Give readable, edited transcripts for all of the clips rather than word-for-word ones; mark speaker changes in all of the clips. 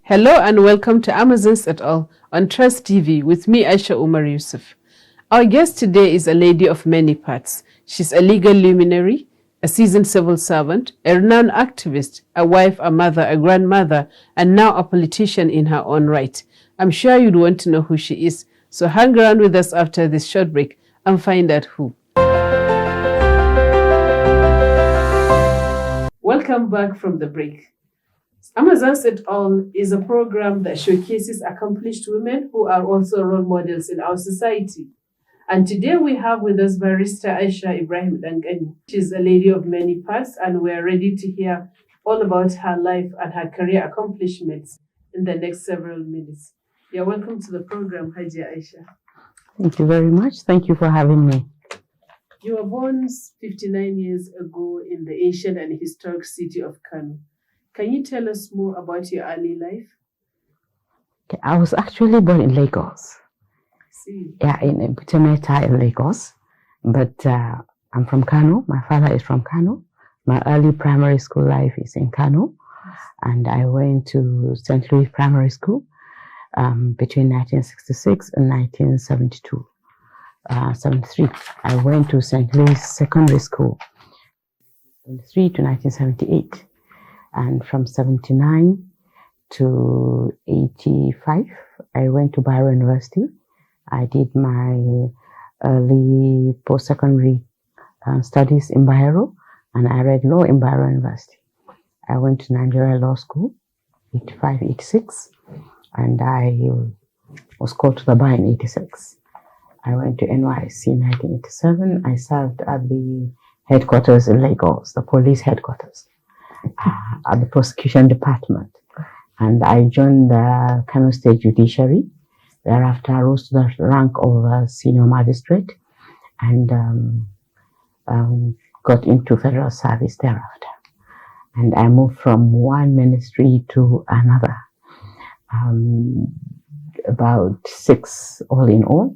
Speaker 1: Hello and welcome to Amazons et al. On Trust TV with me, Aisha Umar Yusuf. Our guest today is a lady of many parts. She's a legal luminary, a seasoned civil servant, a renowned activist, a wife, a mother, a grandmother, and now a politician in her own right. I'm sure you'd want to know who she is, so hang around with us after this short break and find out who. Welcome back from the break. Amazons et al. Is a program that showcases accomplished women who are also role models in our society. And today we have with us Barrister Aisha Ibrahim. She's a lady of many parts, and we're ready to hear all about her life and her career accomplishments in the next several minutes. You're welcome to the program, Hajia Aisha.
Speaker 2: Thank you very much. Thank you for having me.
Speaker 1: You were born 59 years ago in the ancient and historic city of Kano. Can you tell us more about your early life?
Speaker 2: Okay, I was actually born in Lagos.
Speaker 1: I see.
Speaker 2: Yeah, in Butemeta in Lagos. But I'm from Kano. My father is from Kano. My early primary school life is in Kano. Yes. And I went to St. Louis Primary School between 1966 and 1972. 73. I went to St. Louis Secondary School 1973 to 1978. And from 79 to 85, I went to Barrow University. I did my early post-secondary studies in Barrow, and I read law in Barrow University. I went to Nigeria Law School, 85, 86, and I was called to the bar in 86. I went to NYSC in 1987. I served at the headquarters in Lagos, the police headquarters. At the prosecution department, and I joined the Kano State Judiciary. Thereafter, I rose to the rank of senior magistrate and got into federal service thereafter. And I moved from one ministry to another, about 6 all in all,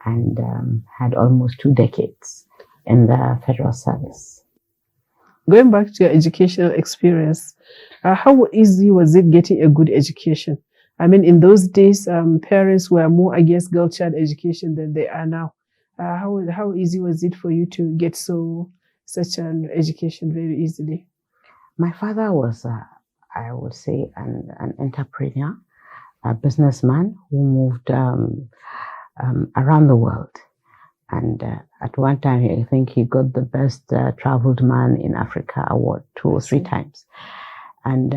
Speaker 2: and had almost 2 decades in the federal service.
Speaker 1: Going back to your educational experience, how easy was it getting a good education? I mean, in those days, parents were more against girl child education than they are now. How easy was it for you to get such an education very easily?
Speaker 2: My father was, I would say, an entrepreneur, a businessman who moved around the world. And at one time, I think he got the best traveled man in Africa award 2 or 3 times. And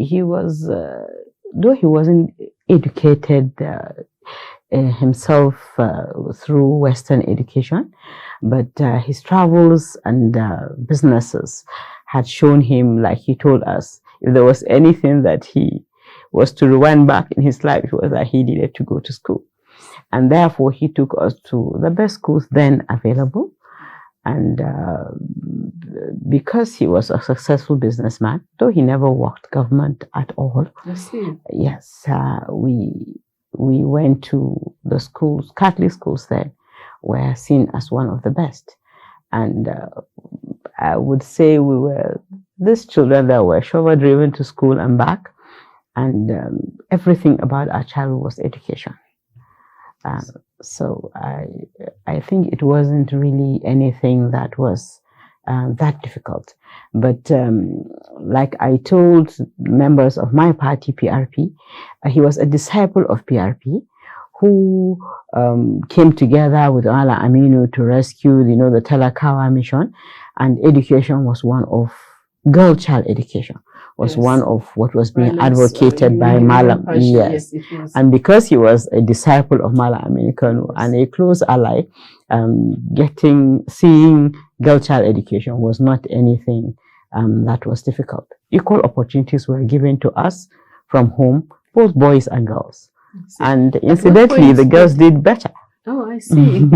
Speaker 2: he was, though he wasn't educated himself through Western education, but his travels and businesses had shown him, like he told us, if there was anything that he was to rewind back in his life, it was that he needed to go to school. And therefore, he took us to the best schools then available. And because he was a successful businessman, though he never worked government at all,
Speaker 1: I see.
Speaker 2: Yes, we went to the schools, Catholic schools then, were seen as one of the best. And I would say we were these children that were shoulder-driven to school and back. And everything about our childhood was education. So I think it wasn't really anything that was that difficult. But like I told members of my party, PRP, he was a disciple of PRP who came together with Allah Aminu to rescue, the Talakawa mission. And education was one of girl child education. Was yes. One of what was being advocated by Malam. Yes. And because he was a disciple of Malam Amin Kano and a close ally, seeing girl child education was not anything that was difficult. Equal opportunities were given to us from home, both boys and girls. And incidentally, the girls did better.
Speaker 1: Oh, I see.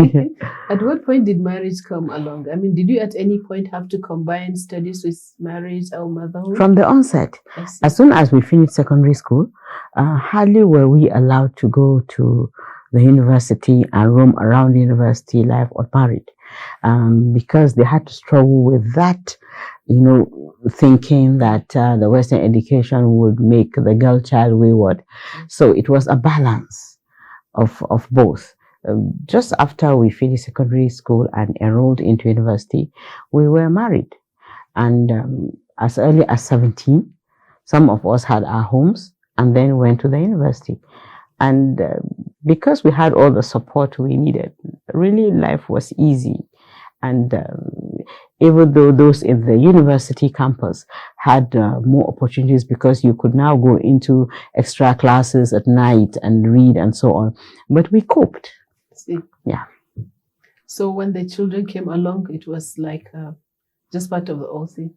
Speaker 1: At what point did marriage come along? I mean, did you at any point have to combine studies with marriage or motherhood?
Speaker 2: From the onset. As soon as we finished secondary school, hardly were we allowed to go to the university and roam around the university life unmarried, because they had to struggle with that, thinking that the Western education would make the girl child wayward. So it was a balance of both. Just after we finished secondary school and enrolled into university, we were married. And as early as 17, some of us had our homes and then went to the university. And because we had all the support we needed, really life was easy. And even though those in the university campus had more opportunities, because you could now go into extra classes at night and read and so on, but we coped.
Speaker 1: See.
Speaker 2: Yeah.
Speaker 1: So when the children came along, it was like just part of the whole thing.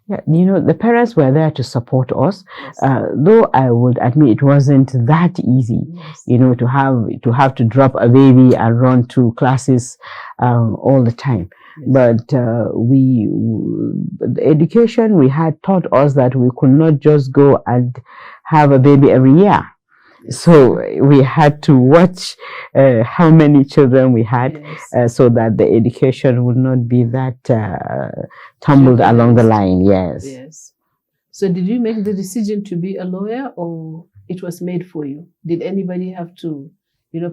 Speaker 2: Yeah, the parents were there to support us,
Speaker 1: Yes.
Speaker 2: though I would admit it wasn't that easy,
Speaker 1: Yes.
Speaker 2: to have to drop a baby and run to classes all the time.
Speaker 1: Yes.
Speaker 2: But the education we had taught us that we could not just go and have a baby every year. So we had to watch how many children we had,
Speaker 1: Yes.
Speaker 2: so that the education would not be that tumbled along the line. Yes.
Speaker 1: Yes. So did you make the decision to be a lawyer, or it was made for you? Did anybody have to,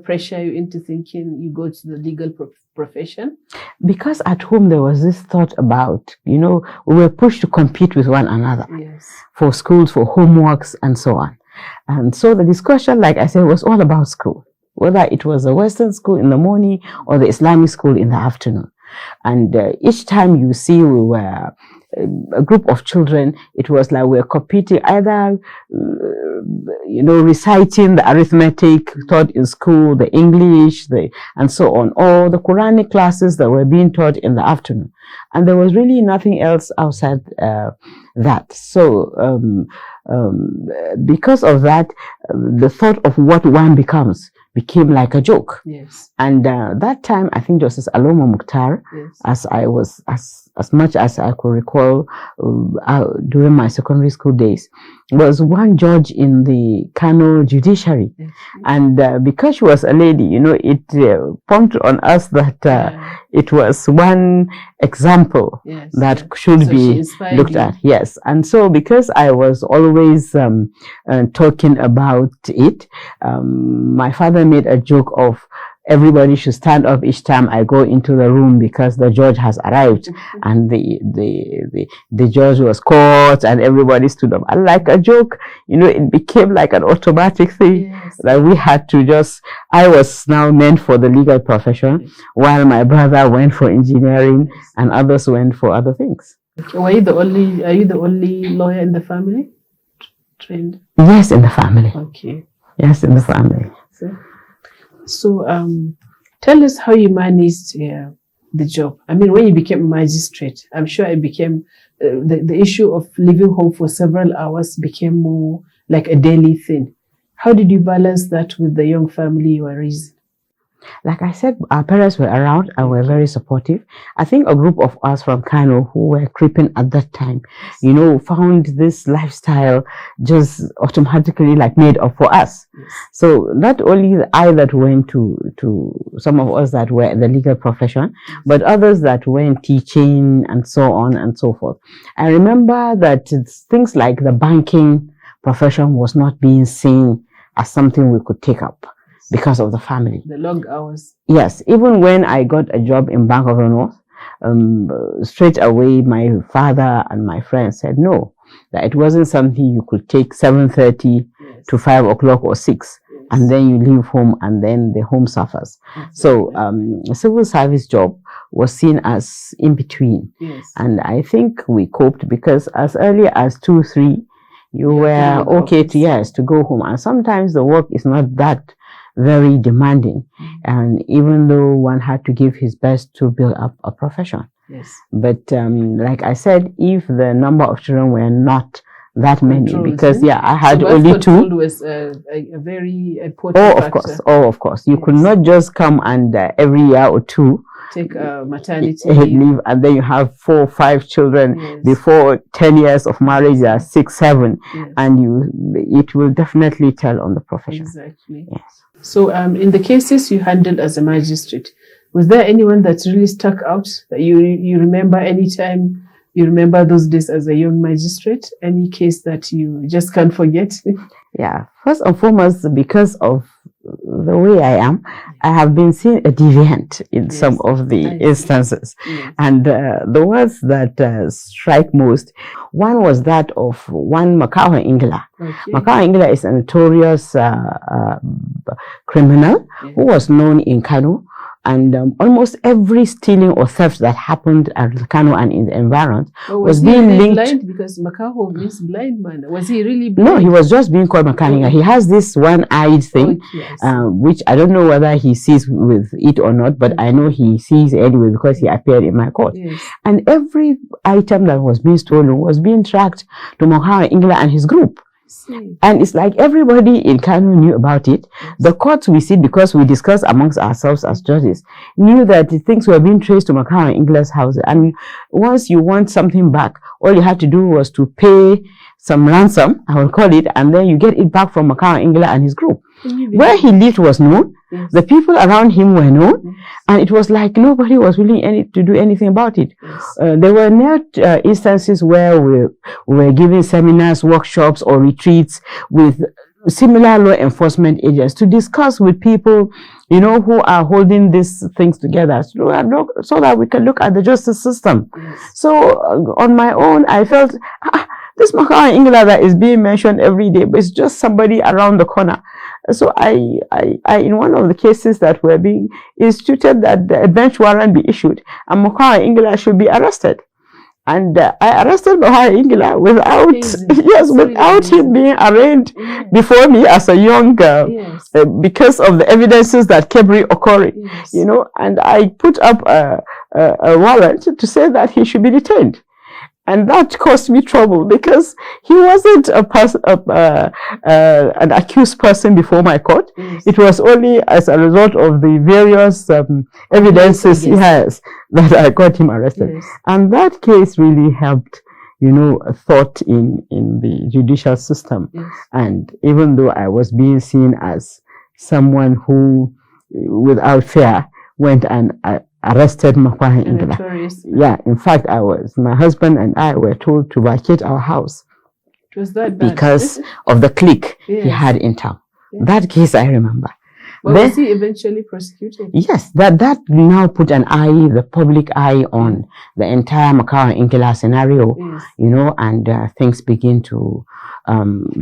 Speaker 1: pressure you into thinking you go to the legal profession?
Speaker 2: Because at home there was this thought about, we were pushed to compete with one another.
Speaker 1: Yes.
Speaker 2: For schools, for homeworks, and so on. And so the discussion, like I said, was all about school, whether it was a Western school in the morning or the Islamic school in the afternoon. And each time you see we were a group of children, it was like we were competing, either, reciting the arithmetic taught in school, the English, and so on, or the Quranic classes that were being taught in the afternoon. And there was really nothing else outside that. So because of that, the thought of what one becomes became like a joke.
Speaker 1: Yes.
Speaker 2: And that time, I think Justice Aloma Mukhtar,
Speaker 1: Yes.
Speaker 2: as much as I could recall during my secondary school days, was one judge in the Kano judiciary.
Speaker 1: Yes.
Speaker 2: And because she was a lady, it pumped on us that it was one example
Speaker 1: Yes.
Speaker 2: that should
Speaker 1: So she
Speaker 2: be
Speaker 1: inspired
Speaker 2: looked
Speaker 1: you.
Speaker 2: at. Yes. And so because I was always talking about it, my father made a joke of everybody should stand up each time I go into the room because the judge has arrived. And the judge was caught and everybody stood up. And like a joke, it became like an automatic thing.
Speaker 1: Yes.
Speaker 2: That we had to I was now meant for the legal profession, while my brother went for engineering and others went for other things.
Speaker 1: Okay. Are you the only lawyer in the family? Trained?
Speaker 2: Yes, in the family.
Speaker 1: Okay.
Speaker 2: Yes, in the family.
Speaker 1: So tell us how you managed the job. I mean, when you became a magistrate, I'm sure it became, the issue of leaving home for several hours became more like a daily thing. How did you balance that with the young family you were raising?
Speaker 2: Like I said, our parents were around and were very supportive. I think a group of us from Kano who were creeping at that time, found this lifestyle just automatically made up for us.
Speaker 1: Yes.
Speaker 2: So not only I that went to some of us that were in the legal profession, but others that went teaching and so on and so forth. I remember that things like the banking profession was not being seen as something we could take up, because of the family.
Speaker 1: The long hours.
Speaker 2: Yes, even when I got a job in Bank of the North, straight away my father and my friends said no, that it wasn't something you could take 7:30 to 5 o'clock or 6, and then you leave home and then the home suffers. So a civil service job was seen as in between.
Speaker 1: Yes.
Speaker 2: And I think we coped because as early as 2, 3, you were okay to go home. And sometimes the work is not that very demanding, and even though one had to give his best to build up a profession.
Speaker 1: Yes.
Speaker 2: But like I said, if the number of children were not that many, because I had
Speaker 1: so
Speaker 2: only 2.
Speaker 1: Was a very important factor.
Speaker 2: Of course. You could not just come and every year or 2
Speaker 1: take maternity leave.
Speaker 2: And then you have 4 or 5 children before 10 years of marriage, are 6, 7, and it will definitely tell on the profession.
Speaker 1: Exactly. Yes. So, in the cases you handled as a magistrate, was there anyone that really stuck out that you remember anytime? You remember those days as a young magistrate? Any case that you just can't forget?
Speaker 2: Yeah. First and foremost, because of the way I am, I have been seen a deviant in some of the instances. And the words that strike most, one was that of one Makawa Ingila. Makawa Ingila is a notorious criminal who was known in Kano. And almost every stealing or theft that happened at Kano and in the environs was being
Speaker 1: really
Speaker 2: linked.
Speaker 1: Blind? Because Makaho means blind man. Was he really blind?
Speaker 2: No, he was just being called Makahinga. He has this one-eyed thing, which I don't know whether he sees with it or not, but I know he sees anyway because he appeared in my court. And every item that was being stolen was being tracked to Makahinga Ingla and his group. And it's like everybody in Kano knew about it. The courts we sit, because we discuss amongst ourselves as judges, knew that things were being traced to Makawa Ingla's house. And once you want something back, all you had to do was to pay some ransom, I will call it, and then you get it back from Makawa Ingla and his group. Where he lived was known. The people around him were known, and it was like nobody was willing to do anything about it. There were not instances where we were giving seminars, workshops, or retreats with similar law enforcement agents to discuss with people, who are holding these things together, so that we can look at the justice system. So on my own, I felt this Makawa Ingla that is being mentioned every day, but it's just somebody around the corner. So I in one of the cases that were being instituted, that the bench warrant be issued and Makawa Ingla should be arrested. And I arrested Makawa Ingla without him being arraigned before me as a young girl, because of the evidences that kept reoccurring, and I put up a warrant to say that he should be detained. And that caused me trouble because he wasn't an accused person before my court. It was only as a result of the various evidences he has that I got him arrested. And that case really helped, thought in the judicial system. And even though I was being seen as someone who, without fear, went and arrested Makawa Ingla. Yeah, in fact, my husband and I were told to vacate our house.
Speaker 1: It was that bad?
Speaker 2: Because of the clique he had in town. That case I remember.
Speaker 1: But was he eventually prosecuted?
Speaker 2: Yes, that now put the public eye on the entire Makawa Ingla scenario, and things begin to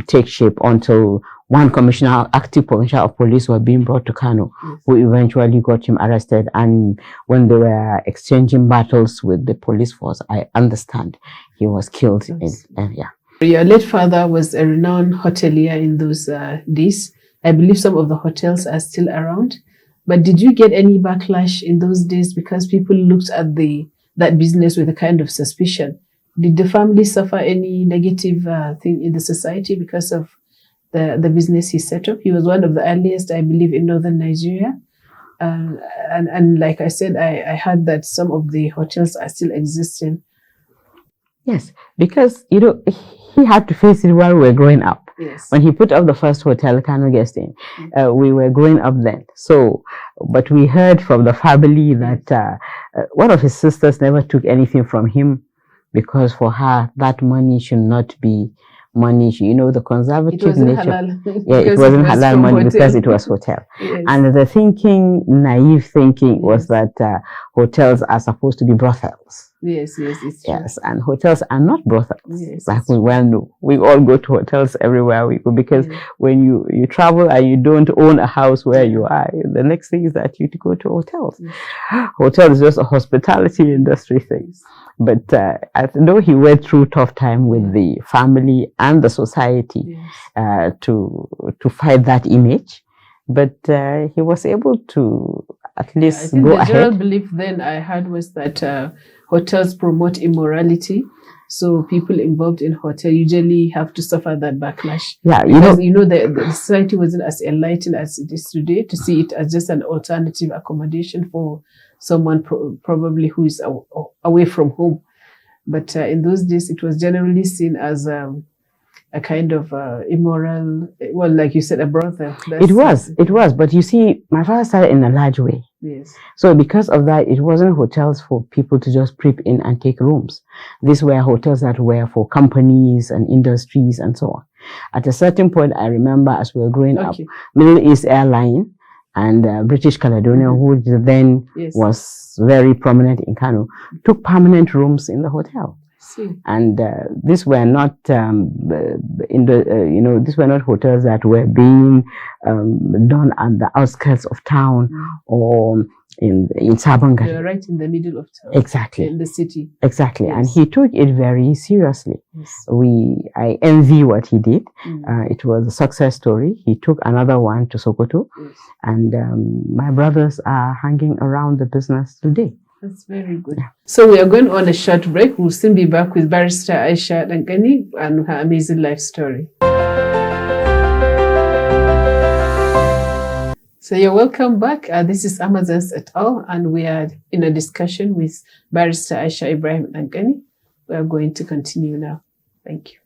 Speaker 2: take shape until one active commissioner of police were being brought to Kano, who eventually got him arrested. And when they were exchanging battles with the police force, I understand he was killed.
Speaker 1: Your late father was a renowned hotelier in those days. I believe some of the hotels are still around. But did you get any backlash in those days because people looked at that business with a kind of suspicion? Did the family suffer any negative thing in the society because of the business he set up? He was one of the earliest, I believe, in northern Nigeria. And like I said, I heard that some of the hotels are still existing.
Speaker 2: Yes, because, he had to face it while we were growing up. When he put up the first hotel, Kano Guest Inn, we were growing up then. So, but we heard from the family that one of his sisters never took anything from him because for her, that money should not be money, the conservative nature. It wasn't halal money because it was hotel. And the naive thinking was that hotels are supposed to be brothels.
Speaker 1: Yes, it's true.
Speaker 2: Yes, and hotels are not brothels. Like we well know. We all go to hotels everywhere we go because when you travel and you don't own a house where you are, the next thing is that you go to hotels. Hotel is just a hospitality industry thing. But I know he went through tough time with the family and the society to fight that image. But he was able to at least go ahead.
Speaker 1: The general belief then I had was that hotels promote immorality. So people involved in hotel usually have to suffer that backlash.
Speaker 2: Yeah,
Speaker 1: because the society wasn't as enlightened as it is today to see it as just an alternative accommodation for someone probably who is away from home. But in those days, it was generally seen as a kind of immoral, well, like you said, a brothel.
Speaker 2: It was. But you see, my father started in a large way.
Speaker 1: Yes.
Speaker 2: So because of that, it wasn't hotels for people to just creep in and take rooms. These were hotels that were for companies and industries and so on. At a certain point, I remember as we were growing up, Middle East Airline and British Caledonia, who then was very prominent in Kano, took permanent rooms in the hotel. And these were not these were not hotels that were being done at the outskirts of town or in Sabongari.
Speaker 1: They were right in the middle of town.
Speaker 2: Exactly.
Speaker 1: In the city.
Speaker 2: Exactly. And he took it very seriously. I envy what he did. It was a success story. He took another one to Sokoto, and my brothers are hanging around the business today.
Speaker 1: That's very good. So we are going on a short break. We'll soon be back with Barrister Aisha Dankani and her amazing life story. So you're welcome back. This is Amazons et al. And we are in a discussion with Barrister Aisha Ibrahim Dankani. We are going to continue now. Thank you.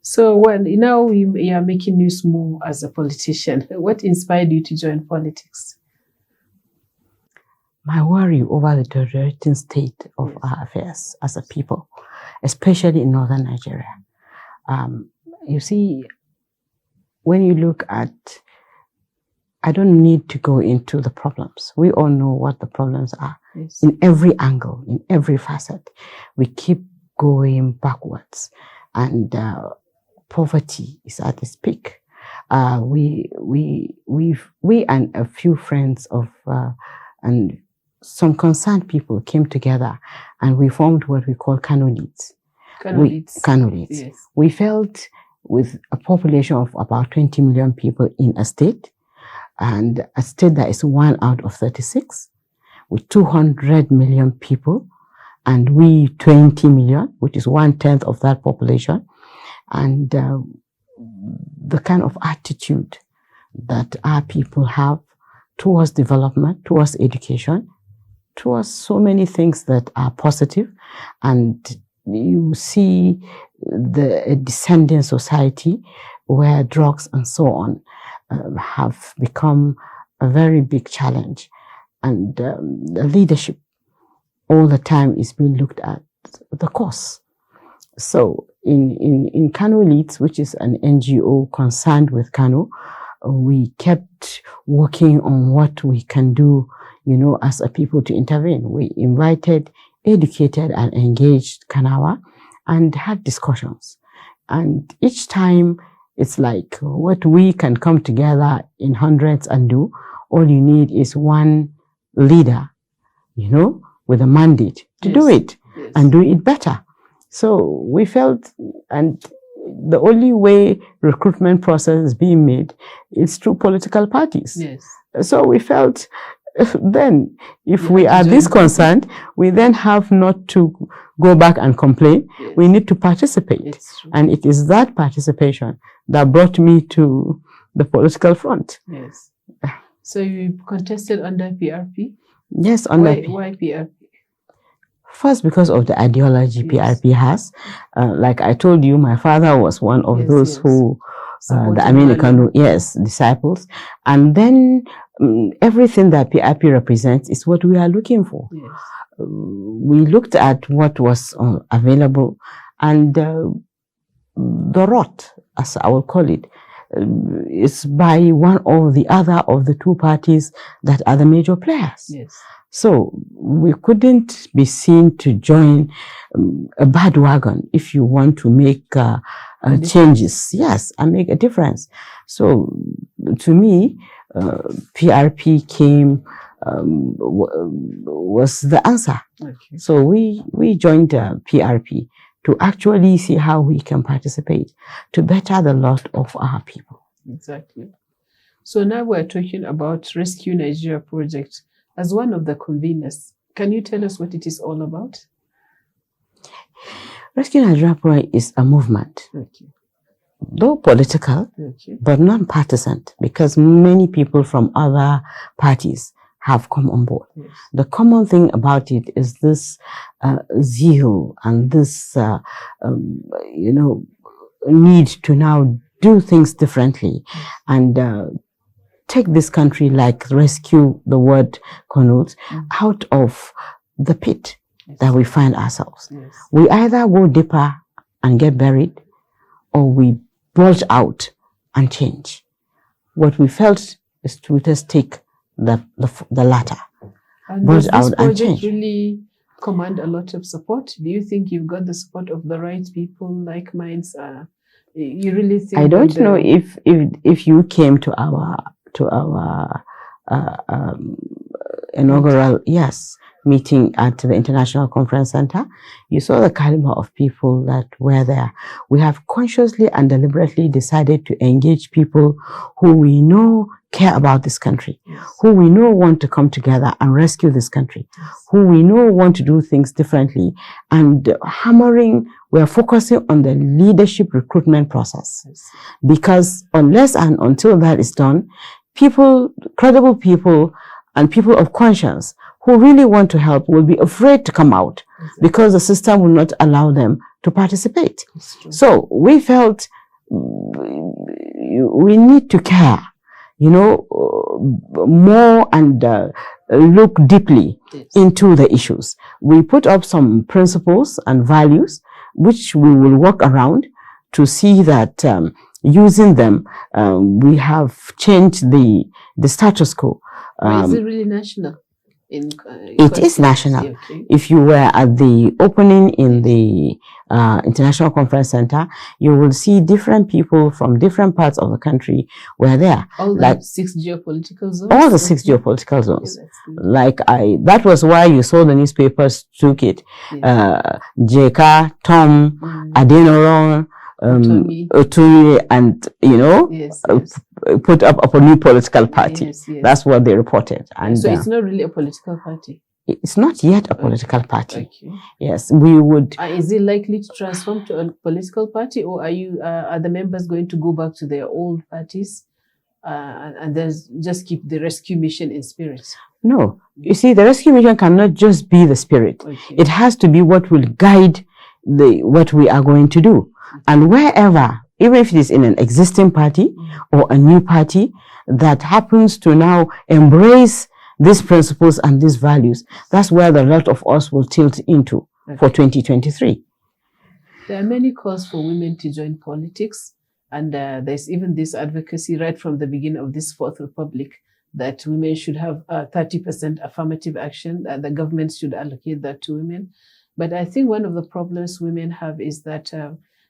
Speaker 1: So now we are making news move as a politician. What inspired you to join politics?
Speaker 2: My worry over the deteriorating state of our affairs as a people, especially in northern Nigeria. You see, when you look at, I don't need to go into the problems. We all know what the problems are. In every angle, in every facet. We keep going backwards, and poverty is at its peak. We and a few friends of and some concerned people came together and we formed what we call Kano Leads. Kano Leads.
Speaker 1: Yes.
Speaker 2: We felt with a population of about 20 million people in a state, and a state that is 1 out of 36, with 200 million people, and we 20 million, which is 1/10 of that population, and the kind of attitude that our people have towards development, towards education, towards so many things that are positive, and you see the descending society where drugs and so on have become a very big challenge, and the leadership all the time is being looked at the cause. So in Kano Leads, which is an NGO concerned with Kano, we kept working on what we can do, as a people to intervene. We invited, educated, and engaged Kanawa and had discussions. And each time it's like what we can come together in hundreds and do. All you need is one leader, with a mandate to do it and do it better. So we felt, and the only way recruitment process is being made is through political parties. So we felt then if we are this concerned, we then have not to go back and complain. We need to participate. And it is that participation that brought me to the political front.
Speaker 1: So you contested under PRP?
Speaker 2: Yes, under
Speaker 1: Why PRP?
Speaker 2: First, because of the ideology PRP has. Like I told you, my father was one of those who, the American, disciples. And then everything that PRP represents is what we are looking for. We looked at what was available, and the rot, as I will call it, is by one or the other of the two parties that are the major players. So we couldn't be seen to join a bandwagon if you want to make changes, and make a difference. So to me, PRP came, was the answer. So we joined PRP to actually see how we can participate to better the lot of our people.
Speaker 1: Exactly. So now we're talking about Rescue Nigeria project. As one of the conveners, can you tell us what it is all about?
Speaker 2: Rescue Nigeria project is a movement, though political, but non-partisan, because many people from other parties have come on board.
Speaker 1: Yes.
Speaker 2: The common thing about it is this zeal and this, need to now do things differently and take this country, like rescue the word connotes, out of the pit that we find ourselves.
Speaker 1: Yes.
Speaker 2: We either go deeper and get buried, or we bulge out and change. What we felt is to just take the latter.
Speaker 1: And
Speaker 2: Bulge
Speaker 1: does this
Speaker 2: out and
Speaker 1: project
Speaker 2: change.
Speaker 1: really command a lot of support? Do you think you've got the support of the right people, like minds? You really think?
Speaker 2: I don't know if you came to our inaugural meeting at the International Conference Center. You saw the caliber of people that were there. We have consciously and deliberately decided to engage people who we know care about this country, who we know want to come together and rescue this country, who we know want to do things differently, and we are focusing on the leadership recruitment process. Because unless and until that is done, credible people and people of conscience who really want to help will be afraid to come out because the system will not allow them to participate. So we felt we need to care, more and look deeply into the issues. We put up some principles and values which we will work around to see that using them, we have changed the status quo.
Speaker 1: Is it really national?
Speaker 2: It is national. Okay. If you were at the opening in the International Conference Center, you will see different people from different parts of the country were there.
Speaker 1: All the 6 geopolitical zones?
Speaker 2: All the 6 geopolitical zones. That was why you saw the newspapers took it. Jeka, Tom, Adenoron, Otumi, and put up a new political party. That's what they reported. And
Speaker 1: so it's not really a political party.
Speaker 2: It's not yet a political party. Okay. Yes, we would.
Speaker 1: Is it likely to transform to a political party, or are the members going to go back to their old parties and then just keep the rescue mission in spirit?
Speaker 2: No, you see, the rescue mission cannot just be the spirit. Okay. It has to be what will guide what we are going to do. And wherever, even if it is in an existing party or a new party that happens to now embrace these principles and these values, that's where a lot of us will tilt into for 2023.
Speaker 1: There are many calls for women to join politics, and there's even this advocacy right from the beginning of this Fourth Republic that women should have 30% affirmative action, that the government should allocate that to women. But I think one of the problems women have is that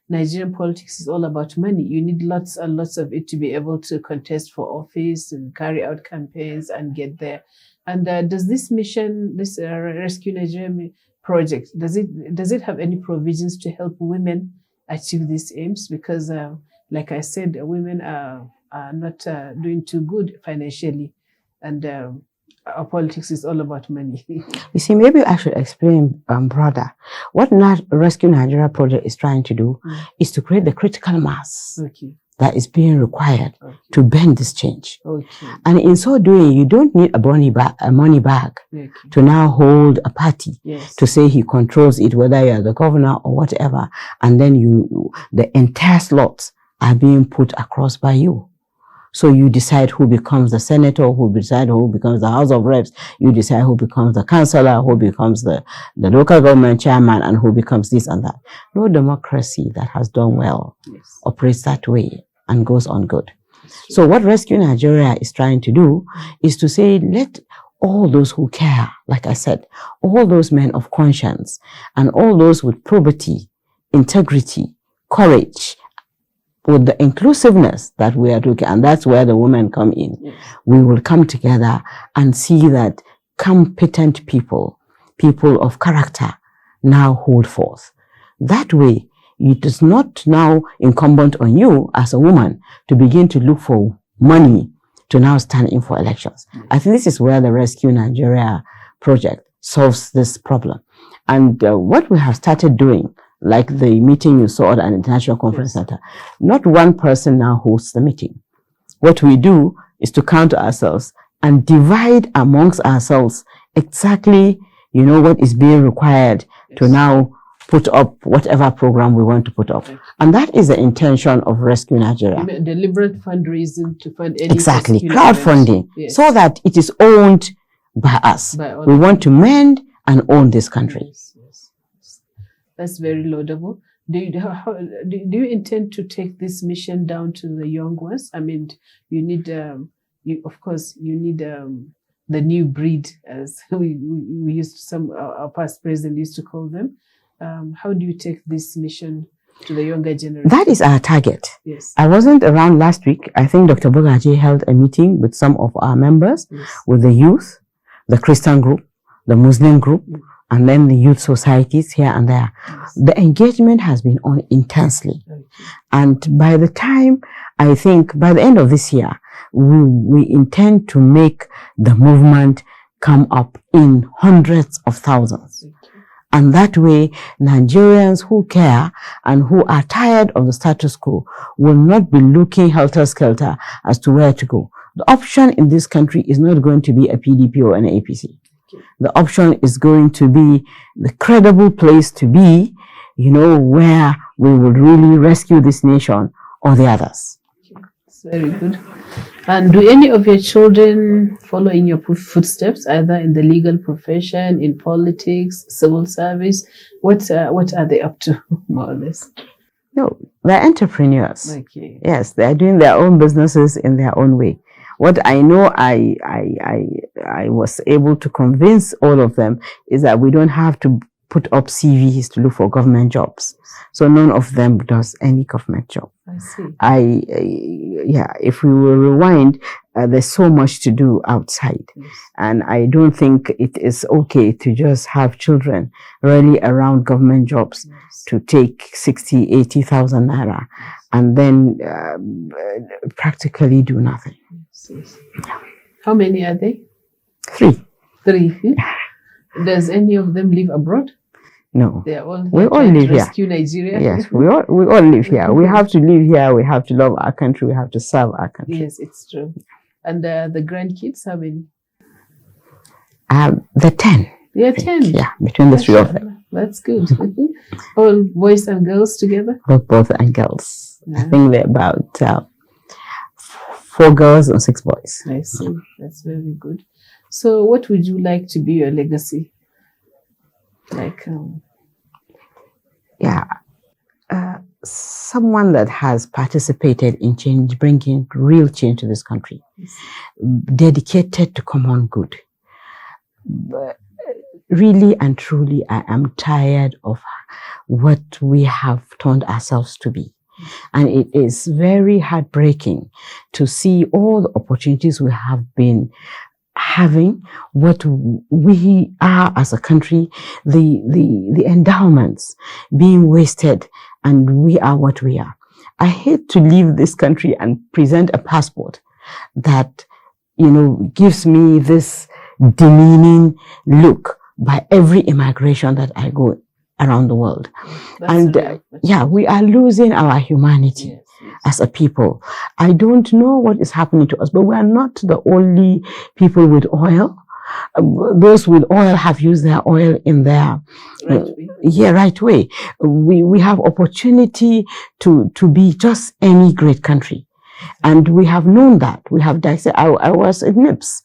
Speaker 1: Nigerian politics is all about money. You need lots and lots of it to be able to contest for office and carry out campaigns and get there. And does this mission, this Rescue Nigeria project, does it have any provisions to help women achieve these aims? Because, like I said, women are not doing too good financially, and our politics is all about money.
Speaker 2: You see, maybe I should explain broader. What Rescue Nigeria project is trying to do is to create the critical mass that is being required to bend this change. And in so doing, you don't need a money bag to now hold a party to say he controls it, whether you're the governor or whatever, and then the entire slots are being put across by you. So you decide who becomes the senator, who decide who becomes the House of Reps, you decide who becomes the councillor, who becomes the local government chairman, and who becomes this and that. No democracy that has done well operates that way and goes on good. So what Rescue Nigeria is trying to do is to say, let all those who care, like I said, all those men of conscience, and all those with probity, integrity, courage, with the inclusiveness that we are looking, and that's where the women come in. We will come together and see that competent people of character, now hold forth. That way, it is not now incumbent on you as a woman to begin to look for money to now stand in for elections. I think this is where the Rescue Nigeria project solves this problem. And what we have started doing, like the meeting you saw at an International Conference Center, not one person now hosts the meeting. What we do is to count ourselves and divide amongst ourselves exactly, what is being required to now put up whatever program we want to put up. And that is the intention of Rescue Nigeria.
Speaker 1: Deliberate fundraising to fund any
Speaker 2: exactly, crowdfunding,
Speaker 1: yes.
Speaker 2: so that it is owned by us. We want to mend and own this country.
Speaker 1: Yes. That's very laudable. Do you intend to take this mission down to the young ones? I mean, you need, of course, you need the new breed, as we used to, our past president used to call them. How do you take this mission to the younger generation?
Speaker 2: That is our target.
Speaker 1: Yes.
Speaker 2: I wasn't around last week. I think Dr. Bogaji held a meeting with some of our members, with the youth, the Christian group, the Muslim group, and then the youth societies here and there. Yes. The engagement has been on intensely. And by the time, I think, by the end of this year, we intend to make the movement come up in hundreds of thousands. And that way, Nigerians who care and who are tired of the status quo will not be looking helter-skelter as to where to go. The option in this country is not going to be a PDP or an APC. The option is going to be the credible place to be, where we will really rescue this nation or the others.
Speaker 1: It's very good. And do any of your children follow in your footsteps, either in the legal profession, in politics, civil service? What are they up to, more or less?
Speaker 2: No, they're entrepreneurs.
Speaker 1: Okay.
Speaker 2: Yes, they're doing their own businesses in their own way. What I know I was able to convince all of them is that we don't have to put up CVs to look for government jobs. So none of them does any government job.
Speaker 1: I see.
Speaker 2: If we will rewind, there's so much to do outside. Yes. And I don't think it is okay to just have children really around government jobs to take 60, 80,000 naira and then practically do nothing.
Speaker 1: Yes. How many are they?
Speaker 2: 3.
Speaker 1: 3. Does any of them live abroad?
Speaker 2: No.
Speaker 1: They are all
Speaker 2: we all live here.
Speaker 1: Rescue Nigeria.
Speaker 2: Yes, we all live here. We have to live here. We have to love our country. We have to serve our country.
Speaker 1: Yes, it's true. And the grandkids, how many?
Speaker 2: The 10.
Speaker 1: Yeah, 10.
Speaker 2: Yeah, between the 3 of them.
Speaker 1: That's good. All boys and girls together?
Speaker 2: Both and girls. Yeah. I think they're about 4 girls and 6 boys.
Speaker 1: I see. That's very good. So what would you like to be your legacy?
Speaker 2: Someone that has participated in change, bringing real change to this country, dedicated to common good. But really and truly, I am tired of what we have turned ourselves to be. And it is very heartbreaking to see all the opportunities we have been having, what we are as a country, the endowments being wasted, and we are what we are. I hate to leave this country and present a passport that, gives me this demeaning look by every immigration that I go around the world. We are losing our humanity. Yes. As a people. I don't know what is happening to us, but we are not the only people with oil. Those with oil have used their oil in their right way. We have opportunity to be just any great country. And we have known that. We have dissected. I was at NIPS,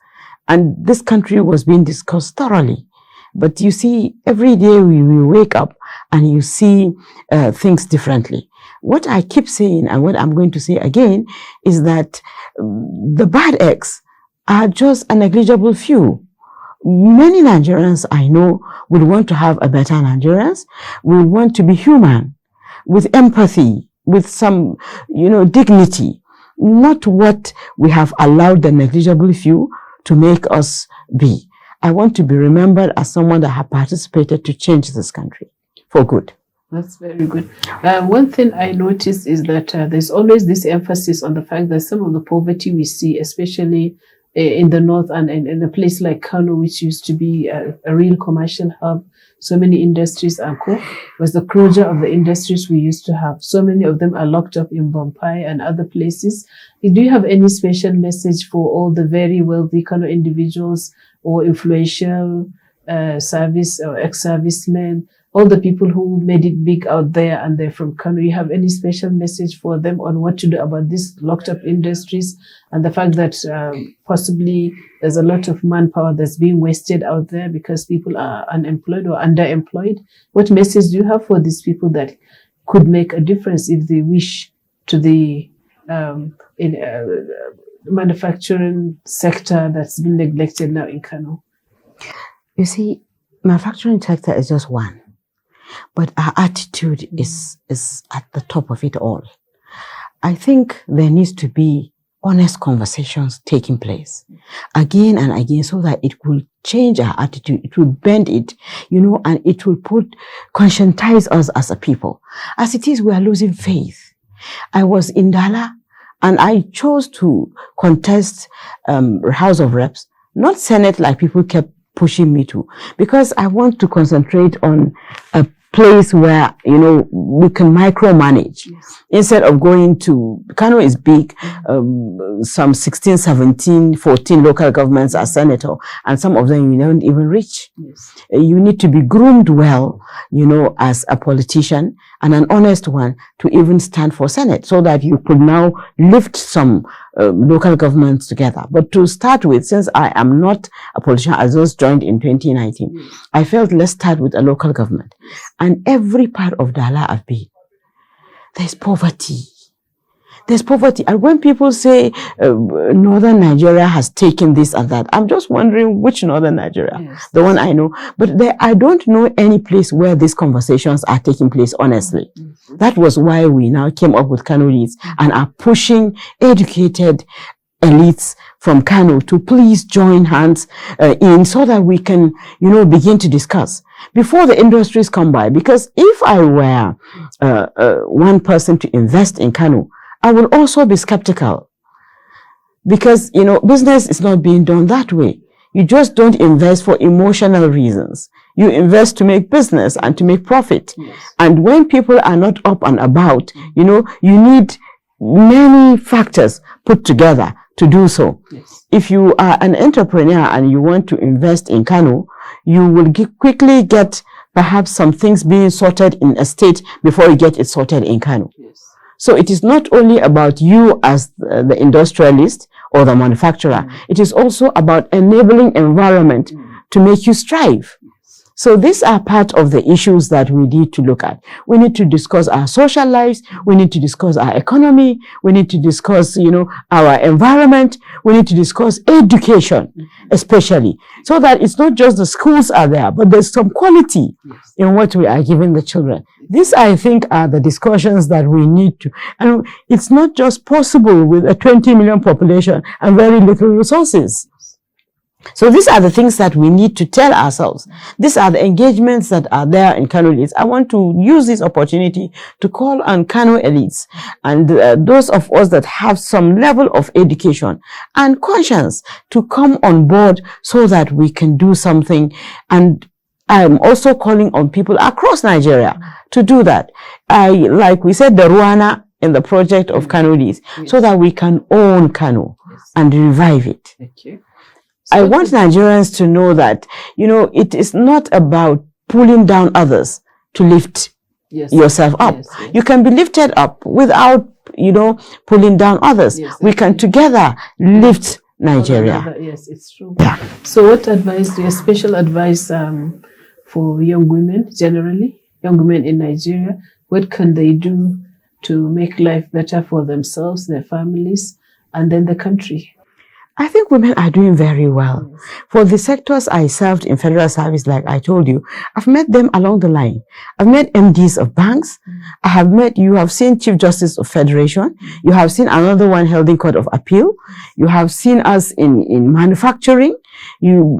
Speaker 2: and this country was being discussed thoroughly. But you see, every day we wake up and you see things differently. What I keep saying, and what I'm going to say again, is that the bad eggs are just a negligible few. Many Nigerians I know would want to have a better Nigerians, will want to be human, with empathy, with some, dignity, not what we have allowed the negligible few to make us be. I want to be remembered as someone that has participated to change this country for good.
Speaker 1: That's very good. One thing I noticed is that there's always this emphasis on the fact that some of the poverty we see, especially in the north, and in a place like Kano, which used to be a real commercial hub. So many industries was the closure of the industries we used to have. So many of them are locked up in Bombay and other places. Do you have any special message for all the very wealthy Kano individuals or influential service or ex-servicemen, all the people who made it big out there and they're from Kano? You have any special message for them on what to do about these locked up industries and the fact that possibly there's a lot of manpower that's being wasted out there because people are unemployed or underemployed? What message do you have for these people that could make a difference if they wish to the manufacturing sector that's been neglected now in Kano?
Speaker 2: You see, manufacturing sector is just one. But our attitude is at the top of it all. I think there needs to be honest conversations taking place again and again so that it will change our attitude, it will bend it, and it will conscientize us as a people. As it is, we are losing faith. I was in Dala and I chose to contest House of Reps, not Senate like people kept pushing me to, because I want to concentrate on a place where, we can micromanage. Yes. Instead of going to, Kano is big, some 16, 17, 14 local governments are senator, and some of them you don't even reach. Yes. You need to be groomed well, as a politician and an honest one to even stand for Senate so that you could now lift some local governments together. But to start with, since I am not a politician, I just joined in 2019, I felt let's start with a local government. And every part of Dala I've been, there's poverty. There's poverty. And when people say northern Nigeria has taken this and that, I'm just wondering which northern Nigeria, yes, the one I know. But I don't know any place where these conversations are taking place, honestly. Mm-hmm. That was why we now came up with Kano Elites and are pushing educated elites from Kano to please join hands in so that we can, begin to discuss before the industries come by. Because if I were one person to invest in Kano, I will also be skeptical because, business is not being done that way. You just don't invest for emotional reasons. You invest to make business and to make profit. Yes. And when people are not up and about, you need many factors put together to do so. Yes. If you are an entrepreneur and you want to invest in Kano, you will quickly get perhaps some things being sorted in a state before you get it sorted in Kano. Yes. So it is not only about you as the industrialist or the manufacturer. It is also about enabling environment to make you strive. So these are part of the issues that we need to look at. We need to discuss our social lives. We need to discuss our economy. We need to discuss, our environment. We need to discuss education, especially, so that it's not just the schools are there, but there's some quality in what we are giving the children. These, I think, are the discussions that we need to. And it's not just possible with a 20 million population and very little resources. So these are the things that we need to tell ourselves. These are the engagements that are there in Kano Elites. I want to use this opportunity to call on Kano Elites and those of us that have some level of education and conscience to come on board so that we can do something. And I'm also calling on people across Nigeria to do that. Like we said, the Ruana in the project of Kano Elites, so that we can own Kano and revive it. Thank you. I want Nigerians to know that, it is not about pulling down others to lift yourself up. Yes, yes. You can be lifted up without, pulling down others. Yes, we can together lift Nigeria.
Speaker 1: Yes, it's true. Yeah. So what advice, your special advice for young women generally, young women in Nigeria, what can they do to make life better for themselves, their families, and then the country?
Speaker 2: I think women are doing very well. Yes. For the sectors I served in federal service, like I told you, I've met them along the line. I've met MDs of banks. You have seen Chief Justice of Federation. You have seen another one held in Court of Appeal. You have seen us in manufacturing.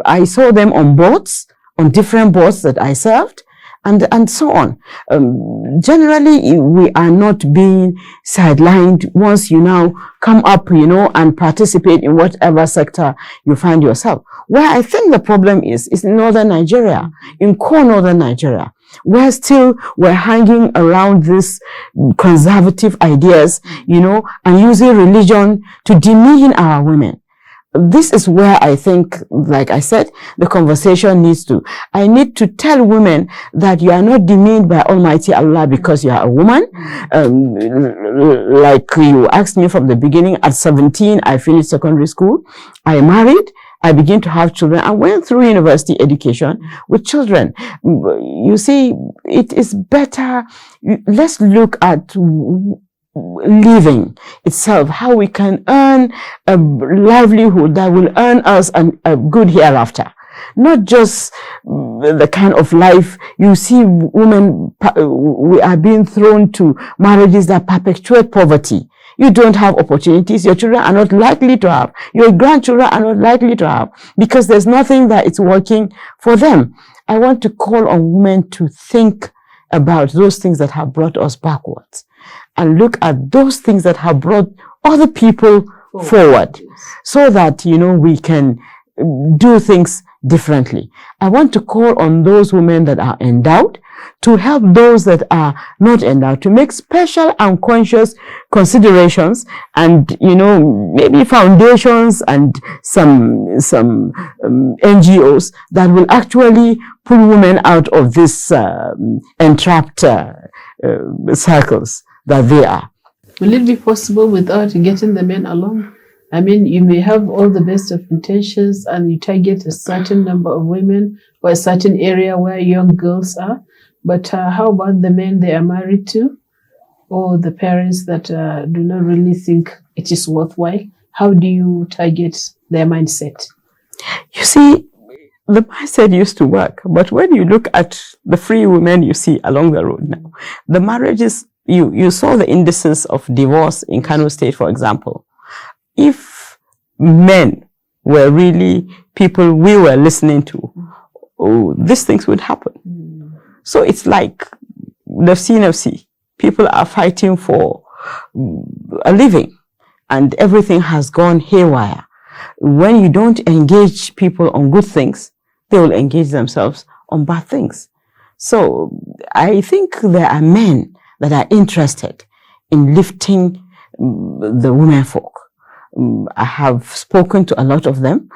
Speaker 2: I saw them on boards, on different boards that I served. and so on. Generally, we are not being sidelined once you now come up, and participate in whatever sector you find yourself. Where I think the problem is in northern Nigeria, in core northern Nigeria, where still we're hanging around these conservative ideas, and using religion to demean our women. This is where I think, like I said, the conversation needs to. I need to tell women that you are not demeaned by Almighty Allah because you are a woman. Like you asked me from the beginning, at 17, I finished secondary school. I married. I began to have children. I went through university education with children. You see, it is better. Let's look at living itself, how we can earn a livelihood that will earn us a good hereafter. Not just the kind of life you see women, we are being thrown to marriages that perpetuate poverty. You don't have opportunities. Your children are not likely to have. Your grandchildren are not likely to have because there's nothing that is working for them. I want to call on women to think about those things that have brought us backwards and look at those things that have brought other people forward so that, we can do things differently. I want to call on those women that are endowed to help those that are not endowed, to make special and conscious considerations and, maybe foundations and some NGOs that will actually pull women out of this entrapped circles that they are.
Speaker 1: Will it be possible without getting the men along? I mean, you may have all the best of intentions and you target a certain number of women or a certain area where young girls are. But how about the men they are married to or the parents that do not really think it is worthwhile? How do you target their mindset?
Speaker 2: You see, the mindset used to work. But when you look at the free women you see along the road now, the marriages, you saw the indices of divorce in Kano State, for example. If men were really people we were listening to, these things would happen. So it's like the CNFC. People are fighting for a living and everything has gone haywire. When you don't engage people on good things, they will engage themselves on bad things. So I think there are men that are interested in lifting the women folk. I have spoken to a lot of them.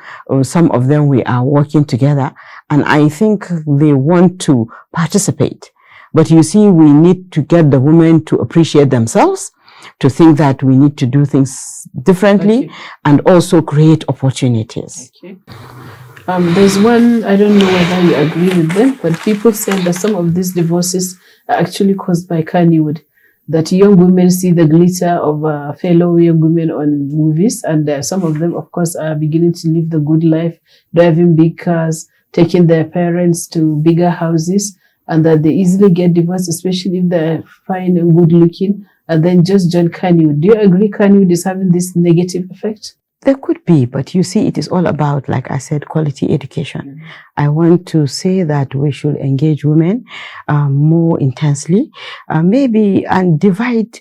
Speaker 2: Some of them we are working together, and I think they want to participate. But you see, we need to get the women to appreciate themselves, to think that we need to do things differently, and also create opportunities.
Speaker 1: There's one, I don't know whether you agree with them, but people say that some of these divorces are actually caused by Kannywood. That young women see the glitter of fellow young women on movies, and some of them, of course, are beginning to live the good life, driving big cars, taking their parents to bigger houses, and that they easily get divorced, especially if they're fine and good looking, and then just join Kannywood. Do you agree Kannywood is having this negative effect?
Speaker 2: There could be, but you see, it is all about, like I said, quality education. I want to say that we should engage women more intensely, maybe, and divide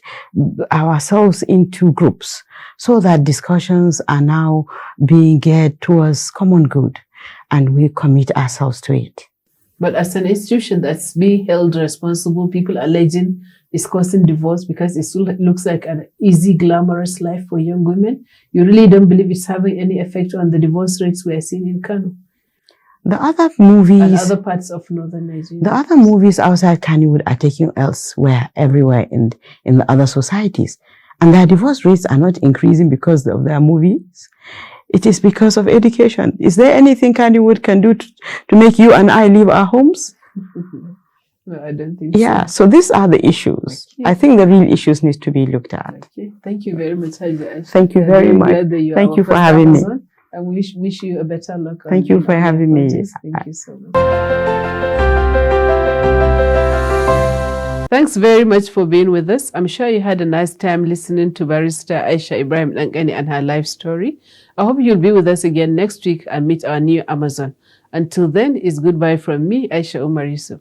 Speaker 2: ourselves into groups so that discussions are now being geared towards common good and we commit ourselves to it.
Speaker 1: But as an institution that's being held responsible, people alleging discussing divorce because it looks like an easy, glamorous life for young women. You really don't believe it's having any effect on the divorce rates we are seeing in Kano?
Speaker 2: The other movies...
Speaker 1: and other parts of northern Nigeria.
Speaker 2: The other movies outside Kannywood are taking elsewhere, everywhere in the other societies. And their divorce rates are not increasing because of their movies. It is because of education. Is there anything Kannywood can do to make you and I leave our homes?
Speaker 1: No, I don't think so.
Speaker 2: Yeah, so these are the issues. Okay. I think the real issues need to be looked at.
Speaker 1: Okay. Thank you very much, Aisha.
Speaker 2: Thank you very much. Thank you for having me.
Speaker 1: And we wish you a better luck.
Speaker 2: Thank you for having me.
Speaker 1: Thank you so much. Thanks very much for being with us. I'm sure you had a nice time listening to Barrister Aisha Ibrahim and her life story. I hope you'll be with us again next week and meet our new Amazon. Until then, it's goodbye from me, Aisha Umar Yusuf.